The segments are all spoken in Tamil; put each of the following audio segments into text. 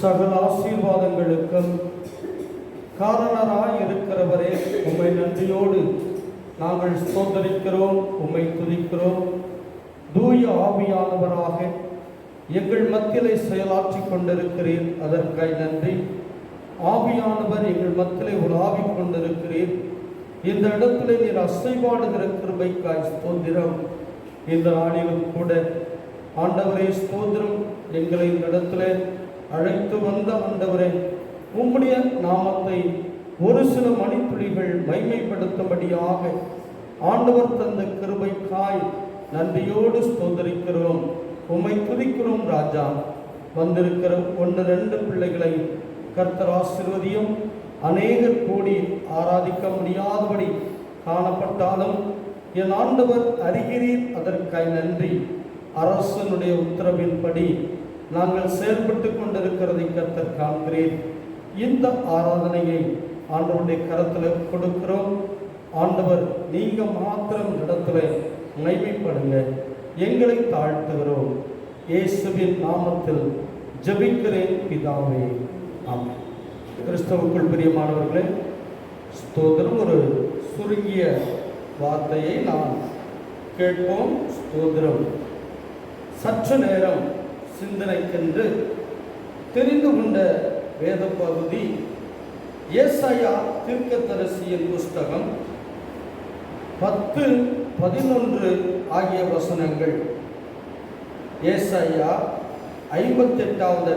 சகல ஆசீர்வாதங்களுக்கும் காரணராய் இருக்கிறவரே, உம்மை நன்றியோடு நாங்கள் ஸ்தோத்தரிக்கிறோம், உம்மை துதிக்கிறோம். தூய ஆவியானவராக எங்கள் மத்தியிலே செயலாற்றி கொண்டிருக்கிறீர், அதற்காய் நன்றி. ஆவியானவர் எங்கள் மத்தியிலே உலாவிக் கொண்டிருக்கிறீர். இந்த இடத்துல நீர் அசைவாடுகிற கிருபைக்காய் ஸ்தோத்திரம். இந்த நாளிலும் கூட ஆண்டவரே ஸ்தோத்திரம், எங்களை இந்த இடத்துல அழைத்து வந்த ஆண்டவரே, உம்முடைய நாமத்தை ஒரு சில மணித்துளிகள் மைமைப்படுத்தும்படியாக ஆண்டவர் தந்த கிருபைக்காய் நன்றியோடு ஸ்தோத்தரிக்கிறோம், உம்மை துதிக்கிறோம். ராஜா, வந்திருக்கிற 1-2 பிள்ளைகளை கர்த்தர் ஆசீர்வதியும். அநேகர் கூடி ஆராதிக்க முடியாதபடி காணப்பட்டாலும் என் ஆண்டவர் அறிகிறீர், அதற்காய் நன்றி. அரசனுடைய உத்தரவின்படி நாங்கள் செயல்பட்டு கொண்டிருக்கிறதை கர்த்தர் காண்கிறேன். இந்த ஆராதனையை ஆண்டவருடைய கரத்தில் கொடுக்கிறோம். ஆண்டவர் நீங்க மாத்திரம் இடத்துல மகிமைப்படுங்க, எங்களை தாழ்த்துகிறோம். இயேசுவின் நாமத்தில் ஜெபிக்கிறேன் பிதாவே, ஆமென். கிறிஸ்தவுக்குள் பிரியமானவர்களே, ஸ்தோத்திரம். ஒரு சுருங்கிய வார்த்தையை நாம் கேட்போம். ஸ்தோத்திரம். சற்று நேரம் சிந்தனைக்கென்று தெரிந்து கொண்ட வேத பகுதி ஏசாயா தீர்க்கதரிசியின் புஸ்தகம் 10-11 ஆகிய வசனங்கள். ஏசாயா 58வது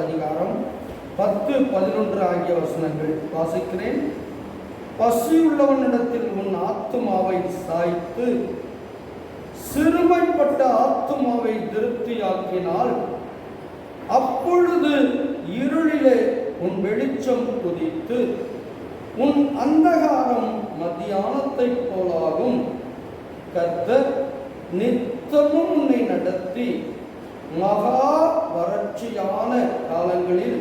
அதிகாரம் 10-11 ஆகிய வசனங்கள் வாசிக்கிறேன். பசியுள்ளவனிடத்தில் உன் ஆத்துமாவை சாய்த்து சிறுமைப்பட்ட ஆத்துமாவை திருப்தியாக்கினால், அப்பொழுது இருளிலே உன் வெளிச்சம் உதித்து உன் அந்தகாரம் மத்தியானத்தை போலாகும். கர்த்தர் நித்தமும் உன்னை நடத்தி மகா வறட்சியான காலங்களில்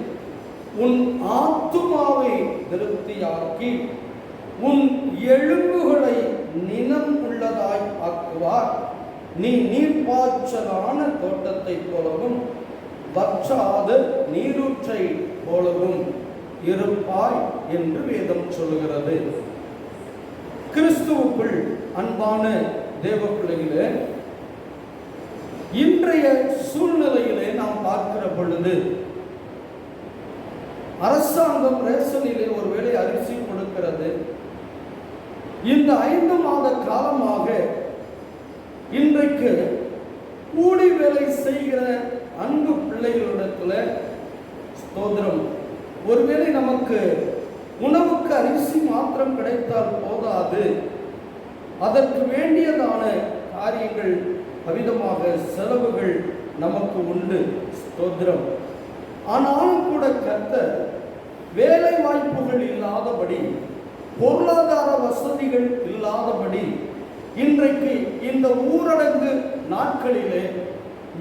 உன் ஆத்துமாவை திருப்தியாக்கி உன் எலும்புகளை நினம் உள்ளதாய் ஆக்குவார். நீ நீர்ப்பாய்ச்சலான தோட்டத்தை போலவும் வற்றாத நீரூற்றை போலவும் இருப்பாய் என்று வேதம் சொல்லுகிறது. கிறிஸ்துவுக்குள் அன்பான தேவ பிள்ளைகளே, இன்றைய சூழ்நிலையிலே நாம் பார்க்கிற பொழுது அரசாங்கம் ரேஷனிலே ஒருவேளை அரிசி கொடுக்கிறது. இந்த 5 மாத காலமாக இன்றைக்கு கூலி வேலை செய்கிற அன்பு பிள்ளைகளிடத்துல ஸ்தோத்திரம், ஒருவேளை நமக்கு உணவுக்கு அரிசி மாத்திரம் கிடைத்தால் போதாது, அதற்கு வேண்டியதான காரியங்கள் அவிதமாக செலவுகள் நமக்கு உண்டு. ஸ்தோத்திரம். ஆனாலும் கூட கர்த்தர் வேலை வாய்ப்புகள் இல்லாதபடி, பொருளாதார வசதிகள் இல்லாதபடி, இன்றைக்கு இந்த ஊரடங்கு நாட்களிலே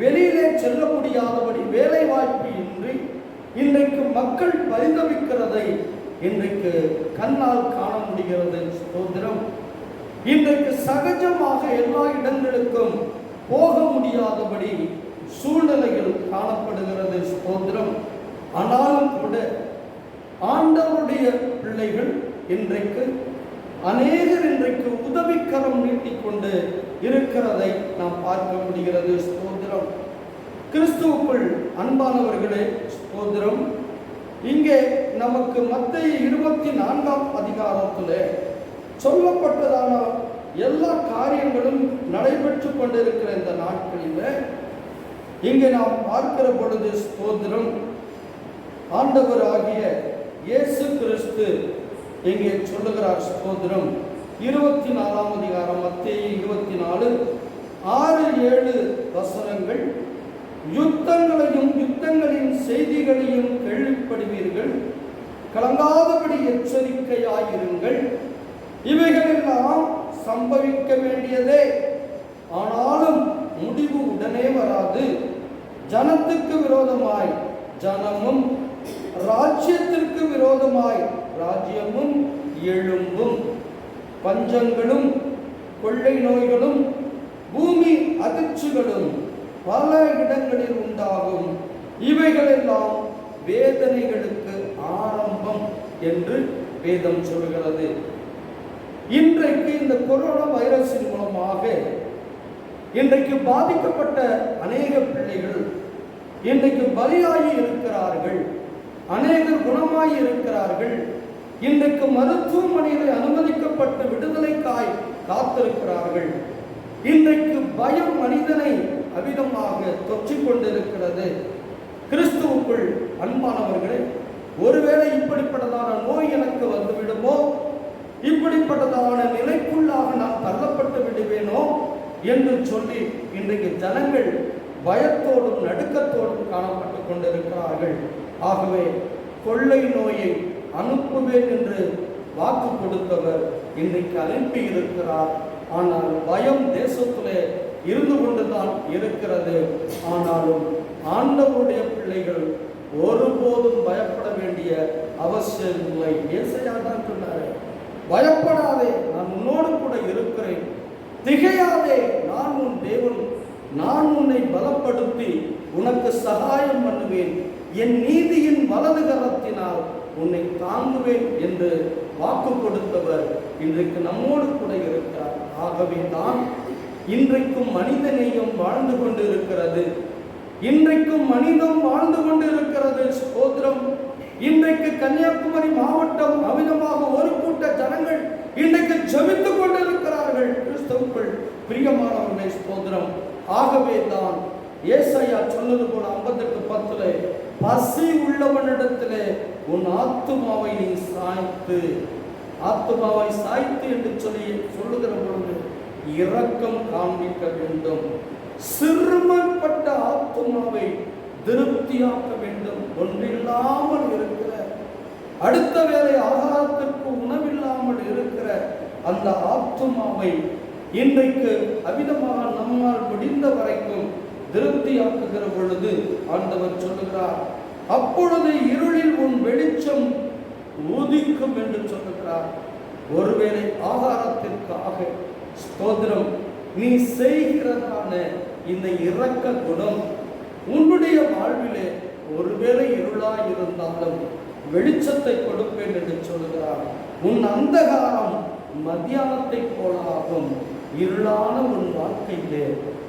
வெளியிலே செல்ல முடியாதபடி வேலை வாய்ப்பு இன்றி இன்றைக்கு மக்கள் பரிதவிக்கிறதை இன்றைக்கு கண்ணால் காண முடிகிறது. ஸ்தோத்திரம். இன்றைக்கு சகஜமாக எல்லா இடங்களுக்கும் போக முடியாதபடி சூழ்நிலைகள் காணப்படுகிறது. ஸ்தோத்திரம். ஆனாலும் கூட ஆண்டவருடைய பிள்ளைகள் இன்றைக்கு அநேகர் இன்றைக்கு உதவிக்கரம் நீட்டிக்கொண்டு இருக்கிறதை நாம் பார்க்க முடிகிறது. ஸ்தோத்திரம். கிறிஸ்துவுக்குள் அன்பானவர்களே, ஸ்தோத்திரம். இங்கே நமக்கு மத்தேயு 24ஆம் அதிகாரத்தில் சொல்லப்பட்டதான எல்லா காரியங்களும் நடைபெற்று கொண்டிருக்கிற இந்த நாட்களில் இங்கே நாம் பார்க்கிற பொழுது ஸ்தோத்திரம், ஆண்டவர் ஆகிய இயேசு கிறிஸ்து இங்கே சொல்லுகிறார். ஸ்தோத்திரம். 24ஆம் அதிகாரம் மத்தேயு 24 6-7 வசனங்கள். யுத்தங்களையும் யுத்தங்களின் செய்திகளையும் கேள்விப்படுவீர்கள், கலங்காதபடி எச்சரிக்கையாயிருங்கள். இவைகளெல்லாம் சம்பவிக்க வேண்டியதே, ஆனாலும் முடிவு உடனே வராது. ஜனத்துக்கு விரோதமாய் ஜனமும் ராஜ்யத்திற்கு விரோதமாய் ராஜ்யமும் எழும்பும். பஞ்சங்களும் கொள்ளை நோய்களும் பூமி அதிர்ச்சிகளும் பல இடங்களில் உண்டாகும். இவைகளெல்லாம் வேதனைகளுக்கு ஆரம்பம் என்று வேதம் சொல்கிறது. இன்றைக்கு இந்த கொரோனா வைரஸின் மூலமாக இன்றைக்கு பாதிக்கப்பட்ட அநேக பிள்ளைகள் இன்றைக்கு பலியாகி இருக்கிறார்கள். அநேகர் குணமாகி இருக்கிறார்கள். இன்றைக்கு மருத்துவமனையில் அனுமதிக்கப்பட்டு விடுதலைக்காய் காத்திருக்கிறார்கள். இன்றைக்கு பயம் மனிதனை அவிதமாக தொற்றிக் கொண்டிருக்கிறது. கிறிஸ்துவுக்குள் அன்பானவர்களே, ஒருவேளை இப்படிப்பட்டதான நோய் எனக்கு வந்துவிடுமோ, இப்படிப்பட்டதான நிலைக்குள்ளாக நான் தள்ளப்பட்டு விடுவேனோ என்று சொல்லி இன்றைக்கு ஜனங்கள் பயத்தோடும் நடுக்கத்தோடும் காணப்பட்டு கொண்டிருக்கிறார்கள். ஆகவே கொள்ளை நோயை அனுப்புவேன் என்று வாக்கு கொடுத்தவர் இன்றைக்கு அனுப்பி இருக்கிறார். ஆனால் பயம் தேசத்திலே இருந்து கொண்டுதான் இருக்கிறது. ஆனாலும் ஆண்டவருடைய பிள்ளைகள் ஒருபோதும் பயப்பட வேண்டிய அவசியம் இல்லை. ஏசாயா தான் சொன்னார், பயப்படாதே, நான் உன்னோடு கூட இருக்கிறேன். திகையாதே, நான் உன் தேவன். நான் உன்னை பலப்படுத்தி உனக்கு சகாயம் பண்ணுவேன். என் நீதியின் வலது கரத்தினால் உன்னை தாங்குவேன் என்று வாக்கு கொடுத்தவர் இன்றைக்கு நம்மோடு கூட இருக்கிறார். ஆகவே தான் இன்றைக்கும் மனிதநேயம் வாழ்ந்து கொண்டு இருக்கிறது. இன்றைக்கும் மனிதம் வாழ்ந்து கொண்டு இருக்கிறது. ஸ்தோத்திரம். இன்றைக்கு கன்னியாகுமரி மாவட்டம் அமிதமாக ஒரு கூட்ட ஜனங்கள் இன்றைக்கு ஜெபித்துக் கொண்டிருக்கிறார்கள். கிறிஸ்துவுக்குள் பிரியமானவர்களே, ஸ்தோத்திரம். ஆகவே தான் ஏசாயா சொன்னது போல 58:10 பசி உள்ளவனிடத்திலே உன் ஆத்துமாவை நீ சாய்த்து, ஆத்துமாவை சாய்த்து என்று சொல்லி சொல்லுகிற பொழுது இரக்கம் காண்பிக்க வேண்டும். சிறுமைப்பட்ட ஆத்துமாவை திருப்தியாக்க வேண்டும். ஒன்றில்லாமல் இருக்கிற, அடுத்த வேளை ஆகாரத்திற்கு உணவில்லாமல் இருக்கிற அந்த ஆத்துமாவை இன்றைக்கு அவிதமாக நம்மால் முடிந்த வரைக்கும் திருப்தியாக்குகிற பொழுது ஆண்டவர் சொல்லுகிறார், அப்பொழுது இருளில் உன் வெளிச்சம் உதிக்கும் என்று சொல்லுகிறார். ஒருவேளை ஆகாரத்திற்காக ஸ்தோத்திரம் நீ செய்கிறதான இந்த இரக்க குணம் உன்னுடைய வாழ்விலே ஒருவேளை இருளாய் இருந்தாலும் வெளிச்சத்தை கொடுப்பேன் என்று சொல்லுகிறார். உன் அந்தகாரம் மத்தியானத்தை போலாகும். இருளான உன் வாழ்க்கையிலே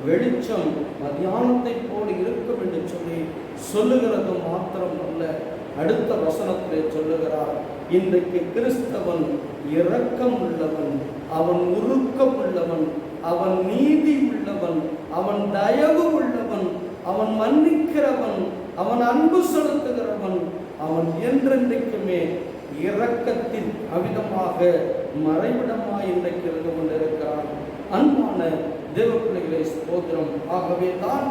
வெளிச்சம் மத்தியானத்தை போல இருக்கும் என்று சொல்லி சொல்லுகிறது மாத்திரம் அல்ல, அடுத்த வசனத்திலே சொல்லுகிறார், இன்றைக்கு கிறிஸ்தவன் இரக்கம் உள்ளவன், அவன் உருக்கம் உள்ளவன், அவன் நீதி உள்ளவன், அவன் தயவு உள்ளவன், அவன் மன்னிக்கிறவன், அவன் அன்பு செலுத்துகிறவன், அவன் என்றென்றைக்குமே இரக்கத்தின் அவிதமாக மறைவிடமாய் இன்றைக்கு இருந்து கொண்டிருக்கிறான். அன்பான தேவ பிள்ளைகளே, ஸ்தோத்திரம். ஆகவே தான்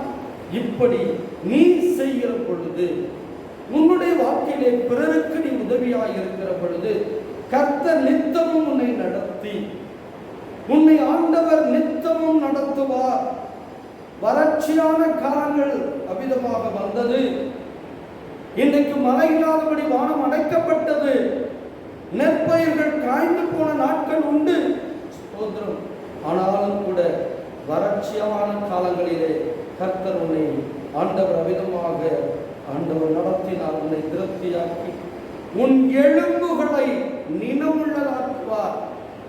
இப்படி நீ செய்கிற பொழுது, உன்னுடைய வாழ்க்கையிலே பிறருக்கு நீ உதவியாக இருக்கிற பொழுது, கர்த்தர் நித்தமும் உன்னை நடத்தி, உன்னை ஆண்டவர் நித்தமும் நடத்துவார். வறட்சியான காலங்கள் அவிதமாக வந்தது. இன்றைக்கு மழை இல்லாதபடி வானம் அடைக்கப்பட்டது. நெற்பயிர்கள் காய்ந்து போன நாட்கள் உண்டு. ஸ்தோத்திரம். ஆனாலும் கூட வறட்சியான காலங்களிலே கர்த்தர் உன்னை ஆண்டவர் அவிதமாக ஆண்டவர் நடத்தினார். உன்னை திருப்தியாக்கி உன் எலும்புகளை நினமுள்ளதாக்குவார்.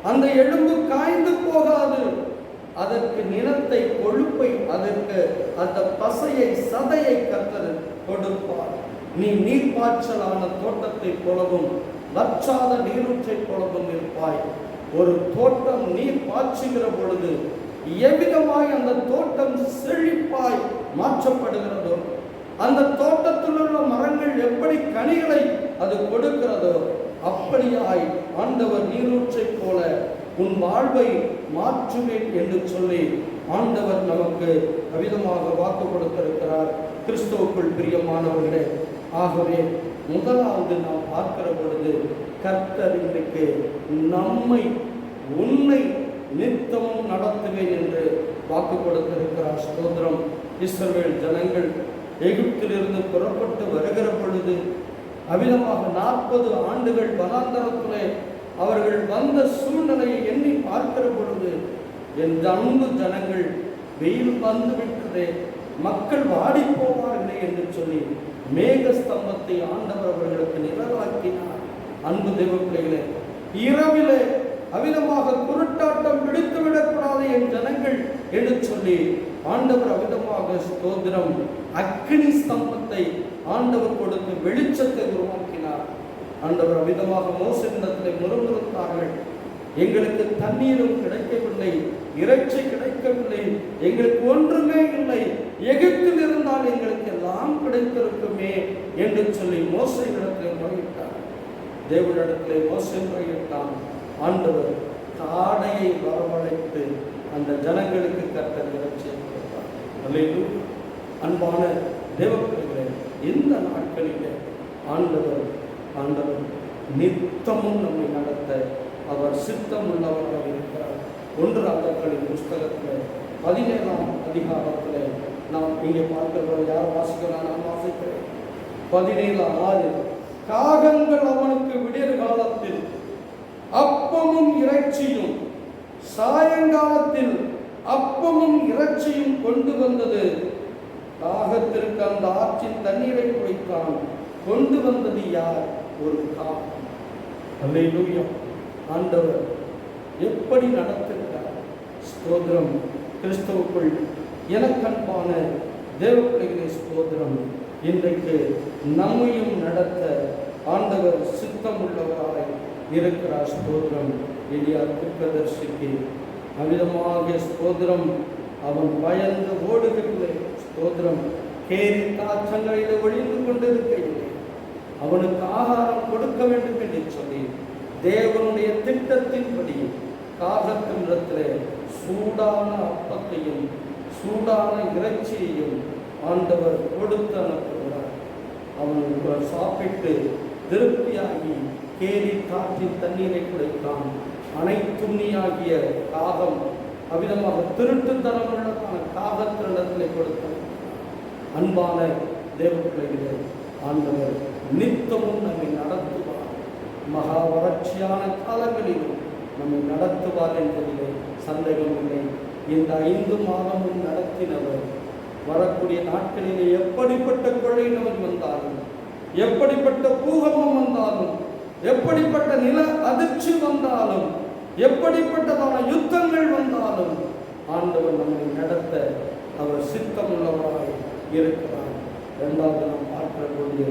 அந்த எலும்பு காய்ந்து போகாது. அதற்கு நிலத்தை, கொழுப்பை, அதற்கு அந்த பசையை, சதையை கர்த்தர் கொடுப்பார். நீ நீர்ப்பாய்ச்சலான தோட்டத்தை போலவும் வற்றாத நீரூற்றை போலவும் இருப்பாய். ஒரு தோட்டம் நீர் பாய்ச்சுகிற பொழுது எவ்விதமாய் அந்த தோட்டம் செழிப்பாய் மாற்றப்படுகிறதோ, அந்த தோட்டத்தில் உள்ள மரங்கள் எப்படி கனிகளை அது கொடுக்கிறதோ, அப்படியாய் ஆண்டவர் நீரூற்றை போல உன் வாழ்வை மாற்றுவேன் என்று சொல்லி ஆண்டவர் நமக்கு அவிதமாக வாக்கு கொடுத்திருக்கிறார். கிறிஸ்துவுக்குள் பிரியமானவர்களே, ஆகவே முதலாவது நாம் பார்க்கிற பொழுது கர்த்தர் இன்றைக்கு நம்மை, உன்னை நித்தமும் நடத்துவேன் என்று வாக்கு கொடுத்திருக்கிறார். ஸ்தோத்திரம். இஸ்ரவேல் ஜனங்கள் எகிப்திலிருந்து புறப்பட்டு வருகிற பொழுது அவிதமாக 40 ஆண்டுகள் வனாந்தரத்திலே அவர்கள் வந்த சூழ்நிலையை எண்ணி பார்க்கிற பொழுது, என் அன்பு ஜனங்கள், வெயில் வந்து விட்டதே, மக்கள் வாடி போவார்களே என்று சொல்லி மேக ஸ்தம்பத்தை ஆண்டவர் அவர்களுக்கு நிழலாக்கினார். அன்பு தேவ பிள்ளைகளே, இரவிலே அவிதமாக குருட்டாட்டம் பிடித்து விடக்கூடாது என் ஜனங்கள் என்று சொல்லி ஆண்டவர் அவிதமாக ஸ்தோத்திரம் அக்னி ஸ்தம்பத்தை ஆண்டவர் கொடுத்து வெளிச்சத்தை உருவாக்கினார். ஆண்டவர் அவிதமாக மோசனிடத்திலே முறுமுறுத்தார்கள். எங்களுக்கு தண்ணீரும் கிடைக்கவில்லை, இறைச்சி கிடைக்கவில்லை, எங்களுக்கு ஒன்றுமே இல்லை, எகிப்தில் இருந்தால் எங்களுக்கு எல்லாம் கிடைத்திருக்குமே என்று சொல்லி மோசனிடத்திலே முறையிட்டார். தேவனிடத்திலே மோசே முறையிட்டான். ஆண்டவர் தாடையை வரவழைத்து அந்த ஜனங்களுக்கு கர்த்தர் இறைச்சியை கொடுத்தார். அல்லேலூயா. அன்பான தேவப்பிள்ளைகளே, இந்த நாட்களிலே ஆண்டவர் நித்தமும் நம்மை நடத்த அவர் சித்தம் உள்ளவராக இருக்கிறார். 1 ராஜாக்களின் புஸ்தகத்தில் 17ஆம் அதிகாரத்தில் நாம் இங்கே பார்க்கிறோம். யார் வாசிக்கலாம்? நான் வாசிக்கிறேன். 17:6 காகங்கள் அவனுக்கு விடியற் காலத்தில் அப்பமும் இறைச்சியும், சாயங்காலத்தில் அப்பமும் இறைச்சியும் கொண்டு வந்தது. தாகத்திற்கு அந்த ஆற்றின் தண்ணீரை குடித்தான். கொண்டு வந்தது யார்? ஒரு காகம். அல்லேலூயா. ஆண்டவர் எப்படி நடத்துகிறார்? ஸ்தோத்திரம். கிறிஸ்துவுக்குள் எனக்கன்பான தேவப்பிள்ளைகளே, ஸ்தோத்திரம். இன்றைக்கு நம்மையும் நடத்த ஆண்டவர் சித்தம் உள்ளவராய் இருக்கிறார். ஸ்தோத்திரம். எலியா தீர்க்கதரிசிக்கு அவிதமாக ஸ்தோத்திரம் அவன் பயந்து ஓடுகிறதில்லை. ஸ்தோத்திரம். கேரி காற்றங்களில் ஒழிந்து கொண்டிருக்கையில்லை. அவனுக்கு ஆகாரம் கொடுக்க வேண்டும் என்று சொல்லி தேவனுடைய திட்டத்தின்படி காகத்தினிடத்தில் சூடான அப்பத்தையும் சூடான இறைச்சியையும் ஆண்டவர் கொடுத்து அனுப்புகிறார். அவன் சாப்பிட்டு திருப்தியாகி கேரி காற்றின் தண்ணீரை குடித்தான். அனைத்துண்ணியாகிய காகம் அவ்விதமாக திருட்டுத்தனமுள்ளதான காகத்தினிடத்தில் கொடுத்தார். அன்பான தேவப்பிள்ளைகளே, ஆண்டவர் நித்தமும் நம்மை நடத்துவார். மகா வறட்சியான காலங்களிலும் நம்மை நடத்துவார் என்பதிலே சந்தேகமில்லை. இந்த 5 மாதமும் நடத்தினவர் வரக்கூடிய நாட்களிலே எப்படிப்பட்ட கொள்ளை நோய் வந்தாலும், எப்படிப்பட்ட பூகம்பம் வந்தாலும், எப்படிப்பட்ட நில அதிர்ச்சி வந்தாலும், எப்படிப்பட்டதான யுத்தங்கள் வந்தாலும் ஆண்டவர் நம்மை நடத்த அவர் சித்தமுள்ளவராய் இருக்கிறார். 2வது நாம் பார்க்கிறபோது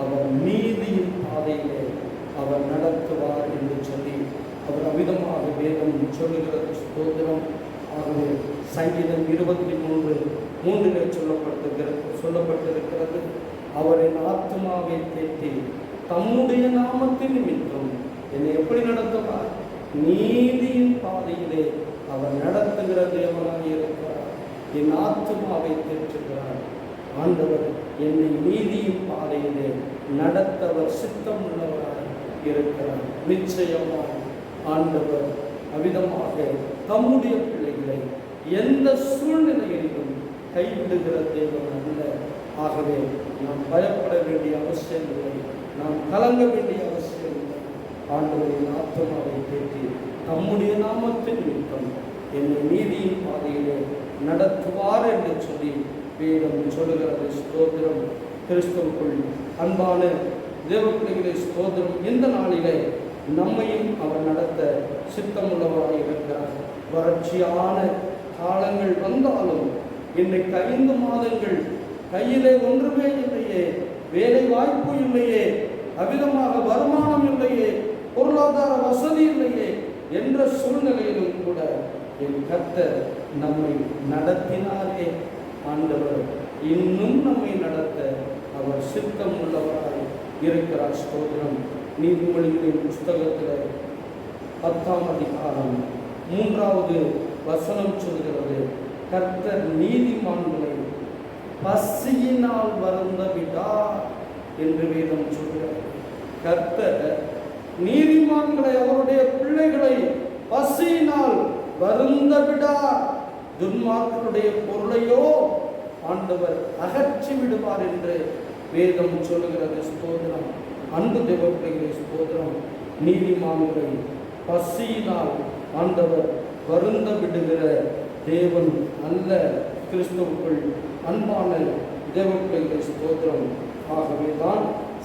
அவர் நீதியின் பாதையிலே அவர் நடத்துவார் என்று சொல்லி அவர் அவிதமாக வேதம் சொல்லுகிறது. ஸ்தோத்திரம். ஆகவே சங்கீதம் 23:3 சொல்லப்பட்டிருக்கிறது. அவரின் ஆத்மாவை தேற்றி தம்முடைய நாமத்தின் நிமித்தம் என்னை எப்படி நடத்துவார்? நீதியின் பாதையிலே அவர் நடத்துகிற தேவனாக இருக்கிறார். என் ஆத்மாவை தேற்றுகிறார். ஆண்டவர் என்னை நீதியின் பாதையிலே நடத்தவர் சித்தம் உள்ளவராக இருக்கிறார். நிச்சயமாக ஆண்டவர் அவிதமாக தம்முடைய பிள்ளைகளை எந்த சூழ்நிலையிலும் கைவிடுகிற தேவன் அல்ல. ஆகவே நாம் பயப்பட வேண்டிய அவசியம் இல்லை, நாம் கலங்க வேண்டிய அவசியம் இல்லை. ஆண்டவரின் ஆத்மாவை தேற்றி தம்முடைய நாமத்தின் நிமித்தம் என்னை நீதியின் பாதையிலே நடத்துவார் என்று சொல்லி வேதம் சொல்லுகிறது. ஸ்தோத்திரம். கிறிஸ்துவுக்குள் அன்பான தேவப்பிள்ளைகளே, ஸ்தோத்திரம். இந்த நாளிலே நம்மையும் அவர் நடத்த சித்தமுள்ளவராக இருக்கிறார். வறட்சியான காலங்கள் வந்தாலும் இன்றைக்கு 5 மாதங்கள் கையிலே ஒன்றுமே இல்லையே, வேலை வாய்ப்பு இல்லையே, அவ்விதமாக வருமானம் இல்லையே, பொருளாதார வசதி இல்லையே என்ற சூழ்நிலையிலும் கூட என் கர்த்தர் நம்மை நடத்தினாரே. ஆண்டவர் இன்னும் நம்மை நடத்த அவர் சித்தம் உள்ளவராய் இருக்கிறார். ஸ்தோத்திரம். நீதிமொழிகளின் புஸ்தகத்தில் 10ஆம் அதிகாரம் 3வது வசனம் சொல்கிறது, கர்த்தர் நீதிமான்களை பசியினால் வருந்த விடார் என்று வேதம் சொல்கிறது. கர்த்தர் நீதிமான்களை, அவருடைய பிள்ளைகளை பசியினால் வருந்த விடார். துன்மார்க்கருடைய பொருளையோ ஆண்டவர் அகற்றி விடுவார் என்று வேதம் சொல்லுகிறது. ஸ்தோத்திரம். அன்பு தேவப்பிள்ளைகளே, ஸ்தோத்திரம். நீதிமான்களை பசியினால் ஆண்டவர் வருந்த விடுகிற தேவன் அல்ல. கிறிஸ்துவுக்குள் அன்பான தேவப்பிள்ளைகளை ஸ்தோத்திரம். ஆகவேதான்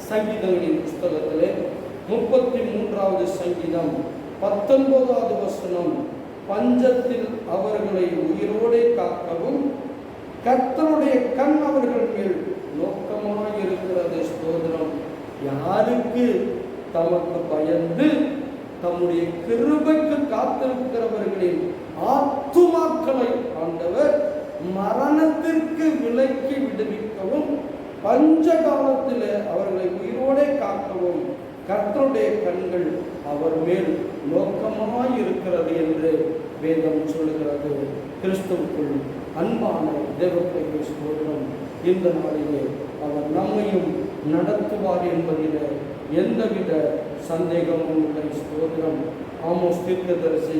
சங்கீதங்களின் புஸ்தகத்திலே 33வது சங்கீதம் 19வது வசனம், பஞ்சத்தில் அவர்களை உயிரோடே காக்கவும் கர்த்தருடைய கண் அவர்கள் மேல் நோக்கமாக இருக்கிறது. ஸ்தோத்திரம். யாருக்கு? தமக்கு பயந்து தம்முடைய கிருபைக்கு காத்திருக்கிறவர்களின் ஆத்துமாக்களை ஆண்டவர் மரணத்திற்கு விலக்கி விடுவிக்கவும் பஞ்ச காலத்தில் அவர்களை உயிரோடே காக்கவும் கர்த்தருடைய கண்கள் அவர் மேல் நோக்கமாய் இருக்கிறது என்று வேதம் சொல்லுகிறது. கிறிஸ்துவுக்குள் அன்பான தேவப்பிள்ளைகளை ஸ்தோத்திரம். இந்த நாளிலே அவர் நம்மையும் நடத்துவார் என்பதில் எந்தவித சந்தேகமும் இல்லை. ஸ்தோத்திரம். ஆமோஸ் தீர்க்கதரிசி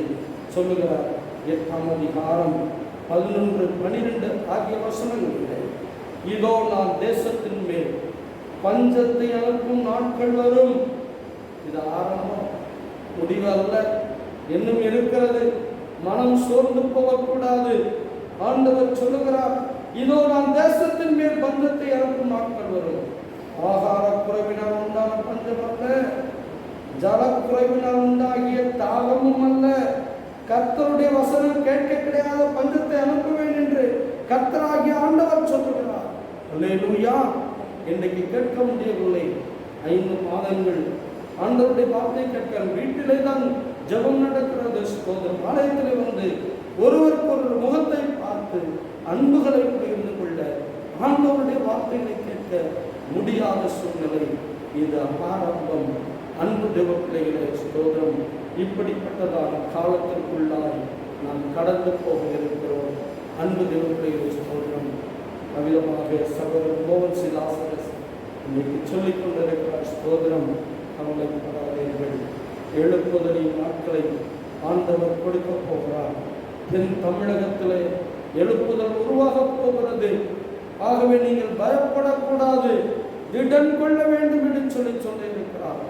சொல்லுகிறார், 8ஆம் அதிகாரம் 11, 12 ஆகிய வசனங்களிலே, இதோ நான் தேசத்தின் மேல் பஞ்சத்தை அனுப்பும் நாட்கள் வரும். இது ஆரம்பம், முடிவல்ல, இன்னும் இருக்கிறது. மனம் சோர்ந்து போகக்கூடாது. ஆண்டவர் சொல்லுகிறார், இதோ நான் தேசத்தின் மேல் பஞ்சத்தை அனுப்பும் நாட்கள் வரும். ஆகார குறைவினால் உண்டான பஞ்சம் அல்ல, ஜலக்குறைவினால் உண்டாகிய தாகமும் அல்ல. கர்த்தருடைய வசனம் கேட்க கிடையாத பஞ்சத்தை அனுப்புவேன் என்று கர்த்தராகிய ஆண்டவர் சொல்லுகிறார். அல்லேலூயா. இன்றைக்கு கேட்க முடியவில்லை. 5 மாதங்கள் ஆண்டவருடைய வார்த்தை கேட்க வீட்டிலே தான் ஜெபம் நடக்கிறது. ஸ்தோத்திரம். ஆலயத்திலே வந்து ஒருவருக்கு ஒரு முகத்தை பார்த்து அன்புகளை பகிர்ந்து கொள்ள ஆண்டவருடைய வார்த்தைகளை கேட்க முடியாத சூழ்நிலை. இது ஆரம்பம். அன்பு தேவப்பிள்ளைகளே ஸ்தோத்திரம். இப்படிப்பட்டதான காலத்திற்குள்ளாய் நாம் கடந்து போக இருக்கிறோம். அன்பு தேவப்பிள்ளைகளே ஸ்தோத்திரம். அவ்விதமாக சகோதரர் மோகன் சிலாசரஸ் இன்னைக்கு சொல்லிக் கொண்டிருக்கிறார். ஸ்தோத்திரம். கவலைப்படாதீர்கள், எழுப்புதலின் நாட்களை ஆண்டவர் கொடுக்க போகிறார். தென் தமிழகத்திலே எழுப்புதல் உருவாக போகிறது. ஆகவே நீங்கள் பயப்படக்கூடாது, திடன் கொள்ள வேண்டும் என்று சொல்லியிருக்கிறார்.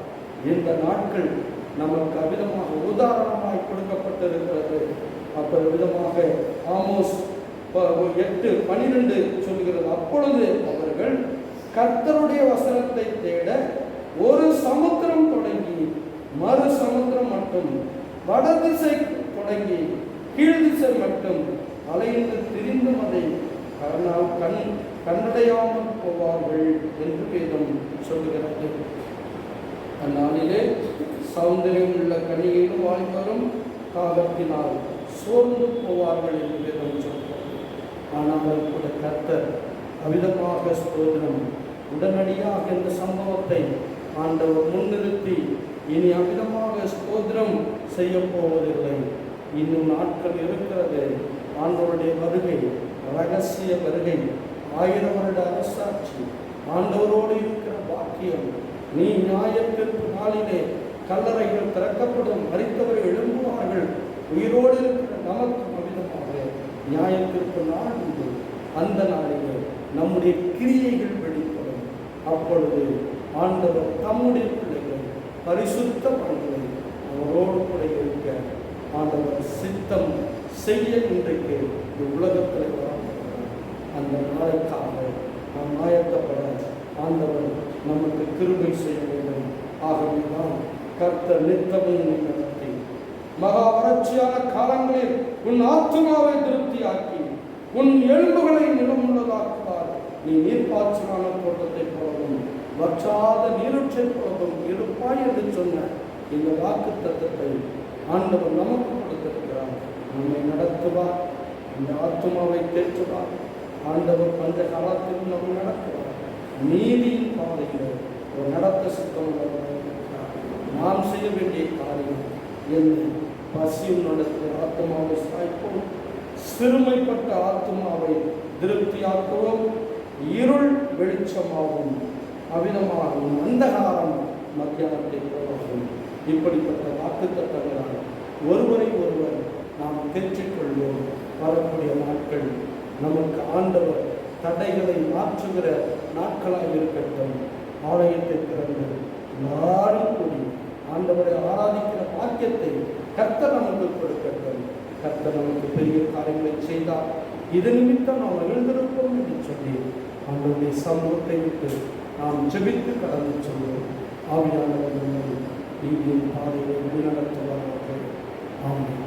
இந்த நாட்கள் நமக்கு அவ்விதமாக உதாரணமாய் கொடுக்கப்பட்டிருக்கிறது. அப்போ விதமாக ஆமோஸ் 8:12 சொல்கிறது, அப்பொழுது அவர்கள் கர்த்தருடைய வசனத்தை தேட ஒரு சமுத்திரம் தொடங்கி மறு சமுத்திரம் மட்டும், வடதிசை தொடங்கி கீழ்திசை மட்டும் அலைந்து திரிந்தும் அதை கண்ணடையாமல் போவார்கள் என்று வேதம் சொல்லுகிறது. அந்நாளிலே சௌந்தரியம் உள்ள கனியிலும் வாழ்வரும் காலத்தினால் சோர்ந்து போவார்கள் என்று வேதம் சொல்கிறது. ஆனால் கூட கர்த்தர் அவிதமாக ஸ்தோத்திரம் உடனடியாக இந்த சம்பவத்தை ஆண்டவர் முன்னிறுத்தி இனி அவிதமாக ஸ்தோத்திரம் செய்ய போவதில்லை. இன்னும் நாட்கள் இருக்கிறது. ஆண்டவருடைய வருகை ரகசிய வருகை, 1000 வருட அரசாட்சி, ஆண்டவரோடு இருக்கிற பாக்கியம். நீ நியாயத்திற்கு நாளிலே கல்லறைகள் திறக்கப்படும், மரித்தவர்கள் எழும்புவார்கள். உயிரோடு இருக்கிற நமக்கு அவிதமாக நியாயத்திற்கு நாள் உண்டு. அந்த நாளிலே நம்முடைய கிரியைகள் வெளிப்படும். அப்பொழுது ஆண்டவர் தம்முடைய பிள்ளைகளை பரிசுத்த பணிகளை அவரோடு கூட இருக்க ஆண்டவர் சித்தம் செய்ய இன்றைக்கு இந்த உலகத்தில் வராமல் அந்த நாளைக்காக நாம் ஆயத்தப்பட ஆண்டவர் நமக்கு கிருபை செய்ய வேண்டும். ஆகவேதான் கர்த்தர் நித்தமும் நடத்தி மகா வறட்சியான காலங்களில் உன் ஆத்துமாவை திருப்தியாக்கி உன் எலும்புகளை நிலமுள்ளதாக்குவார். நீ நீர்ப்பாய்ச்சலான தோட்டத்தை போலவும் வற்றாத நீருற்றை போலவும் இருப்பாய் என்று சொன்ன இந்த வாக்கு தத்தத்தை ஆண்டவர் நமக்கு கொடுத்திருக்கிறார். நம்மை நடத்துவார், இந்த ஆத்துமாவை தேற்றுவார். ஆண்டவர் பஞ்ச காலத்தில் நம்ம நடத்துவார். நீதியின் பாதையில் ஒரு நடத்த சித்தம் நாம் செய்ய வேண்டிய காரியம் என்று பசியும் நடத்திய ஆத்மாவை சாய்ப்போம், சிறுமைப்பட்ட ஆத்மாவை திருப்தியாக்கவும், இருள் வெளிச்சமாகவும் அவிதமாகவும் அந்தகாரம் மத்தியானத்தை போலவும் இப்படிப்பட்ட வாக்குத்தத்தங்களால் ஒருவரை ஒருவர் நாம் தேற்றிக்கொள்வோம். வரக்கூடிய நாட்கள் நமக்கு ஆண்டவர் தடைகளை மாற்றுகிற நாட்களாக இருக்கட்டும். ஆலயத்தை திறந்து எல்லாரும் கூடி ஆண்டவரை ஆராதிக்கிற பாக்கியத்தை கர்த்தர் நமக்கு கொடுக்கட்டும். கர்த்தர் நமக்கு பெரிய காரியங்களை செய்தார். இது நிமித்தம் நாம் எழுந்திருப்போம் என்று சொல்லி ஆண்டவருடைய சமூகத்தை விட்டு நாம் ஜெபித்து கடந்து செல்வோம். ஆவியானவர் நம்மை நீதியின் பாதையை வழிநடத்துவார்கள். ஆமென்.